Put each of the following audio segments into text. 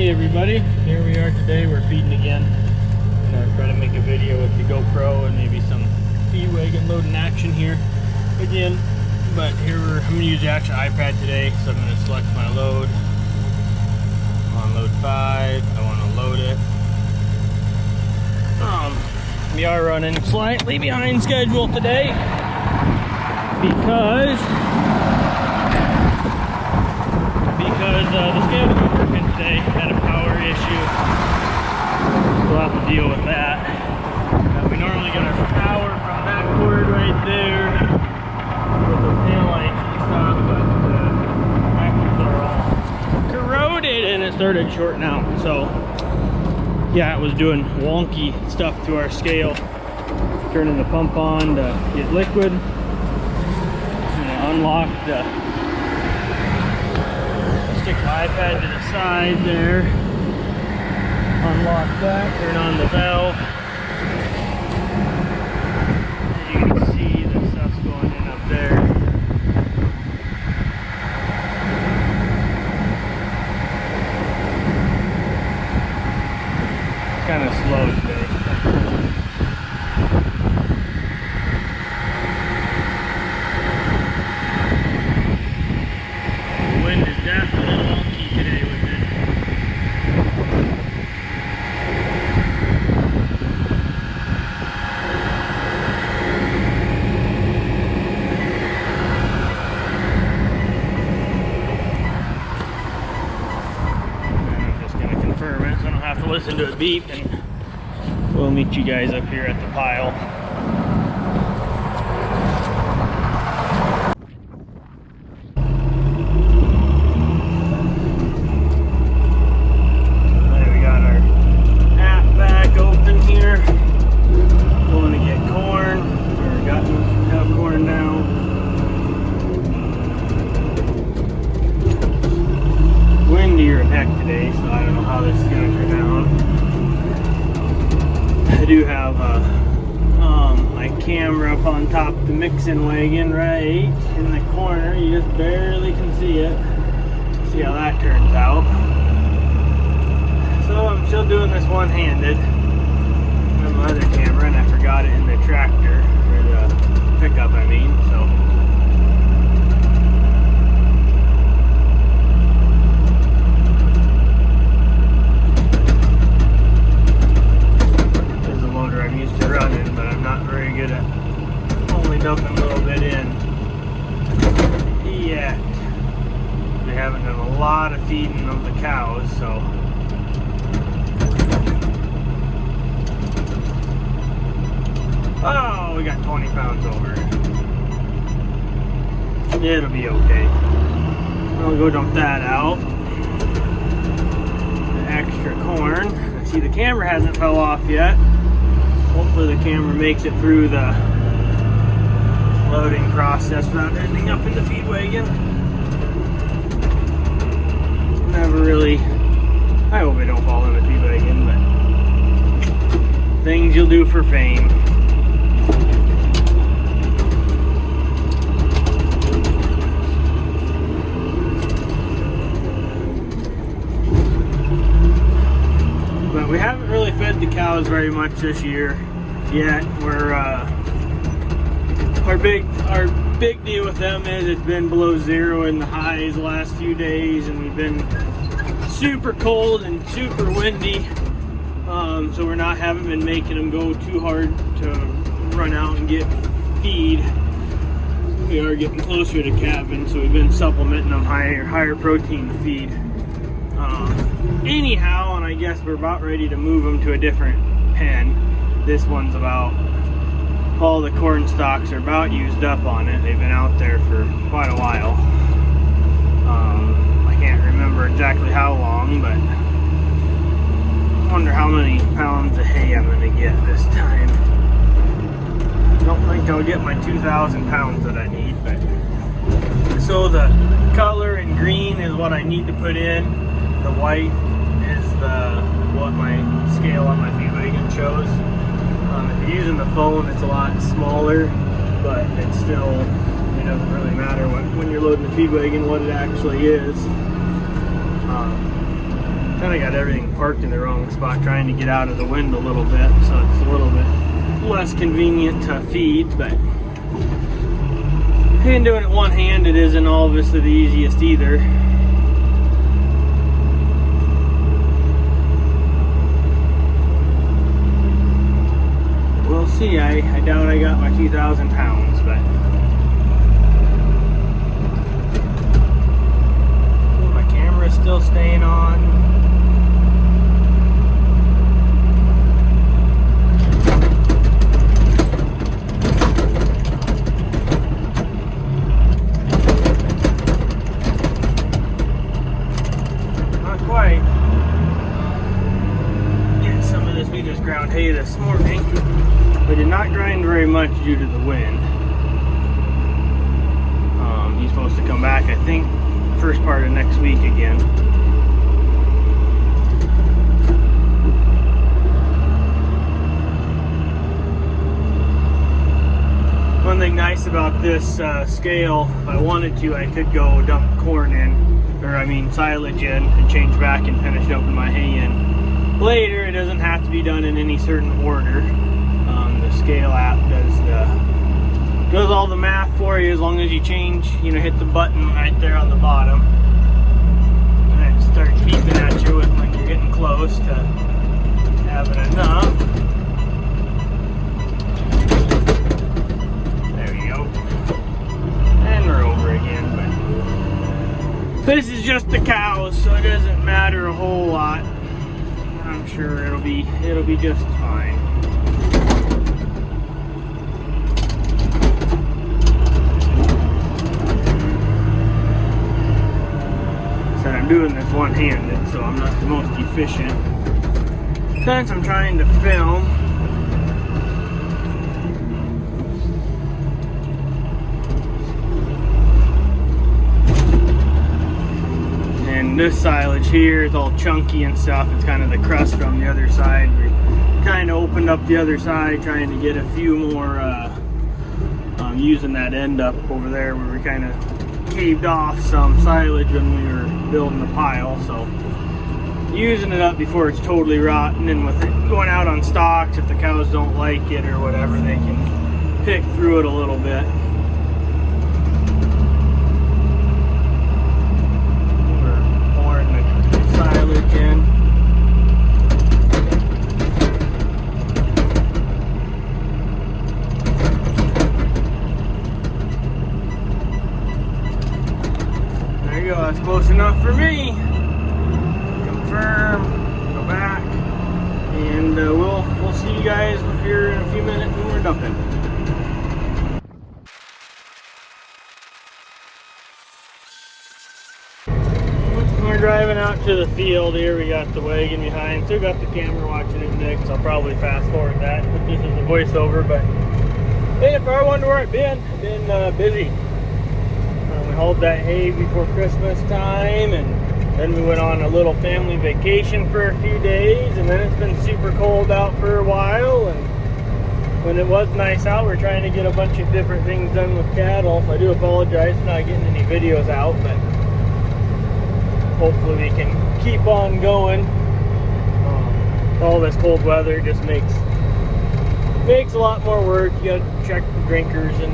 Hey everybody, here we are today. We're feeding again. I'm gonna try to make a video with the GoPro and maybe some feed wagon loading action here again. But here I'm gonna use the actual iPad today, so I'm gonna select my load. I'm on load 5. I want to load it. We are running slightly behind schedule today because the scale that we're working today had a power issue. We'll have to deal with that. We normally get our power from that cord right there with the tail lights and stuff, but the axles are all corroded and it started shorting out. So yeah, it was doing wonky stuff to our scale. Turning the pump on to get liquid. Unlock the, stick my iPad to the side there. Unlock that, turn on the valve. As you can see, the stuff's going in up there. It's kind of slow today. Listen to it beep, and we'll meet you guys up here at the pile. There we got our halfback open here. Going to get corn, or have corn now. Windier as heck today, so I don't know how this is going to turn out. I do have my camera up on top of the mixing wagon right in the corner. You just barely can see it. See how that turns out. So I'm still doing this one-handed with my other camera, and I forgot it in the tractor, or the pickup I mean, so. Dumping a little bit in. Yeah, we haven't done a lot of feeding of the cows, so oh, we got 20 pounds over. It'll be okay. I'll go dump that out. The extra corn. I see the camera hasn't fell off yet. Hopefully the camera makes it through the loading process without ending up in the feed wagon. Never really, I hope I don't fall in the feed wagon, but things you'll do for fame. But we haven't really fed the cows very much this year yet. We're Our big deal with them is it's been below zero in the highs the last few days, and we've been super cold and super windy. So we haven't been making them go too hard to run out and get feed. We are getting closer to calving, so we've been supplementing them higher protein feed. Anyhow, and I guess we're about ready to move them to a different pen. This one's about, all the corn stalks are about used up on it. They've been out there for quite a while. I can't remember exactly how long, but I wonder how many pounds of hay I'm going to get this time. I don't think I'll get my 2,000 pounds that I need, but so the color in green is what I need to put in. The white is what my scale on my feed wagon shows. If you're using the phone, it's a lot smaller, but it's still, it doesn't really matter when you're loading the feed wagon what it actually is. Kind of got everything parked in the wrong spot, trying to get out of the wind a little bit, so it's a little bit less convenient to feed, but and doing it one-handed isn't obviously the easiest either. We'll see. I doubt I got my 2,000 pounds, but my camera's still staying on. Ground hay this morning. We did not grind very much due to the wind. He's supposed to come back, I think, first part of next week again. One thing nice about this scale, if I wanted to, I could go dump corn in, or I mean silage in, and change back and finish up my hay in later. It doesn't have to be done in any certain order. The scale app does all the math for you as long as you change, hit the button right there on the bottom, and it starts beeping at you when you're getting close to having enough. There you go. And we're over again, but this is just the cows, so it doesn't matter a whole lot. I'm sure it'll be just fine. So I'm doing this one-handed, so I'm not the most efficient. Since I'm trying to film, this silage here is all chunky and stuff. It's kind of the crust on the other side. We kind of opened up the other side, trying to get a few more, using that end up over there where we kind of caved off some silage when we were building the pile. So using it up before it's totally rotten, and with it going out on stalks, if the cows don't like it or whatever, they can pick through it a little bit. Silage in. There you go, that's close enough for me. Confirm, go back, and we'll see you guys here in a few minutes when we're dumping. We're driving out to the field here. We got the wagon behind. Still got the camera watching it next. I'll probably fast forward that. Put this as a voiceover, but hey, if I wonder where I've been busy. We hauled that hay before Christmas time, and then we went on a little family vacation for a few days, and then it's been super cold out for a while, and when it was nice out, we're trying to get a bunch of different things done with cattle. So I do apologize for not getting any videos out, but hopefully we can keep on going. All this cold weather just makes a lot more work. You gotta check the drinkers and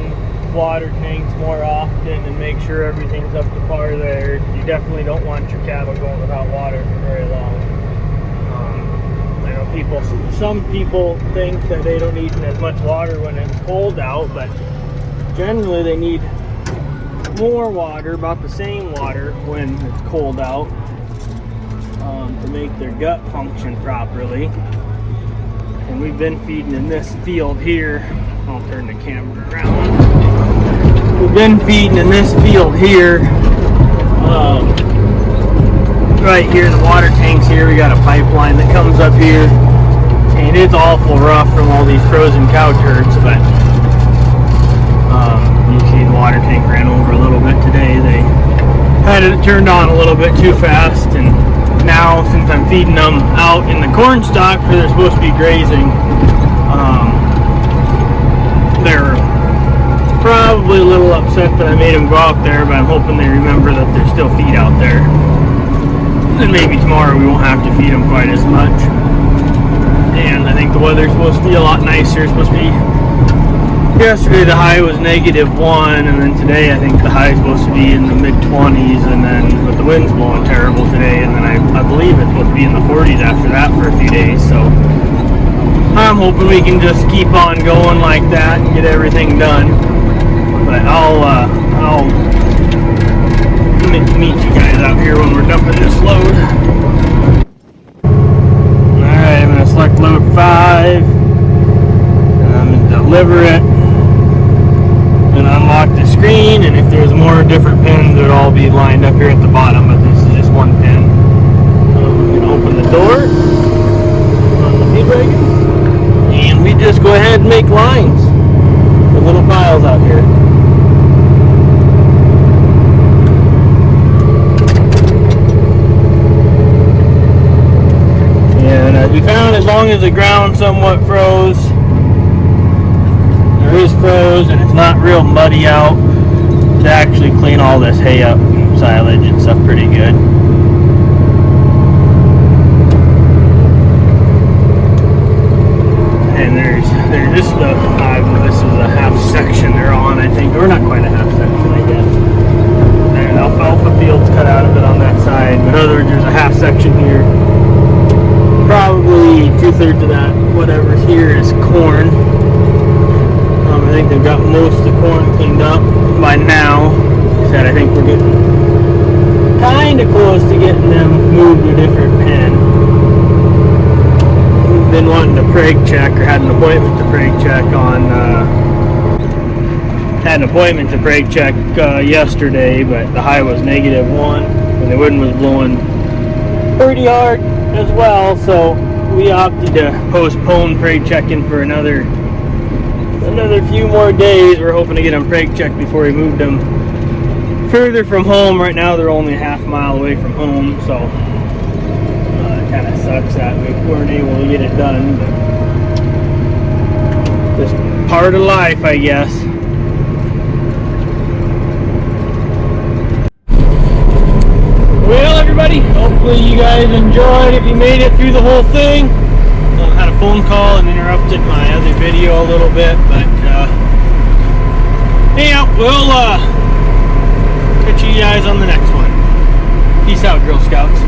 water tanks more often and make sure everything's up to par there. You definitely don't want your cattle going without water for very long. I know some people think that they don't need as much water when it's cold out, but generally they need more water, about the same water when it's cold out, to make their gut function properly. And we've been feeding in this field here. I'll turn the camera around. We've been feeding in this field here, right here, the water tanks here. We got a pipeline that comes up here, and it's awful rough from all these frozen cow turds, but you see the water tank ran over a little bit today. They had it turned on a little bit too fast, and now since I'm feeding them out in the corn stalk where they're supposed to be grazing, they're probably a little upset that I made them go out there, but I'm hoping they remember that there's still feed out there. then maybe tomorrow we won't have to feed them quite as much. And I think the weather's supposed to be a lot nicer. It's supposed to be, yesterday the high was -1, and then today I think the high is supposed to be in the mid-20s, and then but the wind's blowing terrible today, and then I believe it's supposed to be in the 40s after that for a few days. So I'm hoping we can just keep on going like that and get everything done. But I'll meet you guys out here when we're dumping this load. Alright, I'm going to select load 5, and I'm going to deliver it, and unlock the screen, and if there's more different pins, it would all be lined up here at the bottom, but this is just one pin. I'm going to open the door on the feed wagon, and we just go ahead and make lines with little piles out here. And as we found, as long as the ground somewhat froze, there is froze, and it's not real muddy out, to actually clean all this hay up and silage and stuff pretty good. And there's this stuff. This is a half section they're on, I think, or not quite a half section, I guess. There's alfalfa fields cut out of it on that side. But in other words, there's a half section here. Probably 2/3 of that, whatever's here, is corn. I think they've got most of the corn cleaned up by now. Like I said, I think we're getting kind of close to getting them moved to a different pen. We've been wanting to preg check, or had an appointment to preg check on. Had an appointment to preg check yesterday, but the high was -1, and the wind was blowing pretty hard as well, so we opted to postpone preg checking for another few more days. We're hoping to get them preg checked before we moved them further from home. Right now they're only a half mile away from home, so it kind of sucks that we weren't able to get it done, but just part of life, I guess. Well, everybody, hopefully you guys enjoyed. If you made it through the whole thing, I had a phone call and interrupted my other video a little bit, but yeah, we'll catch you guys on the next one. Peace out, Girl Scouts.